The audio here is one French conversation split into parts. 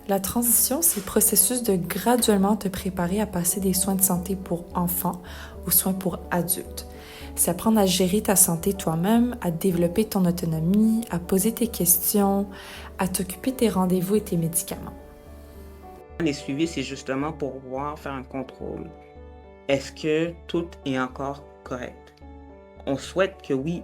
La transition, c'est le processus de graduellement te préparer à passer des soins de santé pour enfants aux soins pour adultes. C'est apprendre à gérer ta santé toi-même, à développer ton autonomie, à poser tes questions, à t'occuper de tes rendez-vous et tes médicaments. Les suivis, c'est justement pour voir, faire un contrôle. Est-ce que tout est encore correct? On souhaite que oui,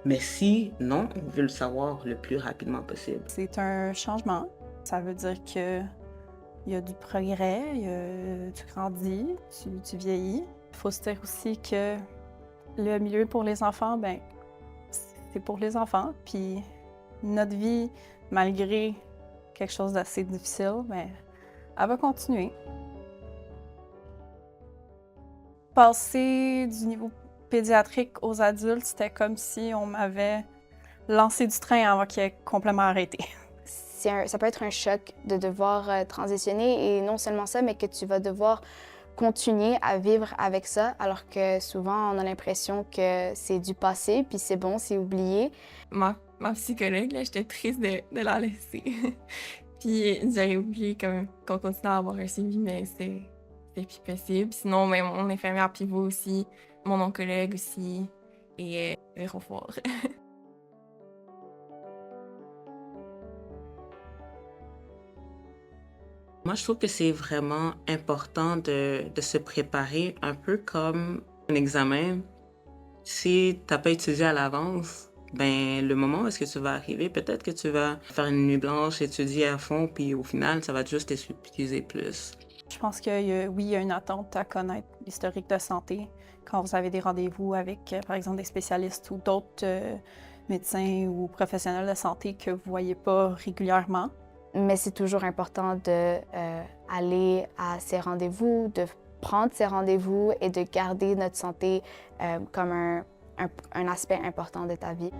mais si non, on veut le savoir le plus rapidement possible. C'est un changement. Ça veut dire qu'il y a du progrès, tu grandis, tu vieillis. Il faut se dire aussi que le milieu pour les enfants, ben, c'est pour les enfants. Puis notre vie, malgré quelque chose d'assez difficile, ben, elle va continuer. Passer du niveau pédiatrique aux adultes, c'était comme si on m'avait lancé du train avant qu'il ait complètement arrêté. Ça peut être un choc de devoir transitionner et non seulement ça, mais que tu vas devoir continuer à vivre avec ça, alors que souvent on a l'impression que c'est du passé, puis c'est bon, c'est oublié. Ma psychologue, là, j'étais triste de la laisser. Puis j'aurais oublié qu'on continue à avoir un suivi, mais c'est plus possible. Sinon, ben, mon infirmière pivot aussi, mon oncologue aussi, et Vérofoire. Moi, je trouve que c'est vraiment important de se préparer un peu comme un examen. Si tu n'as pas étudié à l'avance, ben le moment où est-ce que tu vas arriver, peut-être que tu vas faire une nuit blanche, étudier à fond, puis au final, ça va juste t'épuiser plus. Je pense que oui, il y a une attente à connaître l'historique de santé quand vous avez des rendez-vous avec, par exemple, des spécialistes ou d'autres médecins ou professionnels de santé que vous ne voyez pas régulièrement. Mais c'est toujours important d'aller à ces rendez-vous, de prendre ces rendez-vous et de garder notre santé comme un aspect important de ta vie.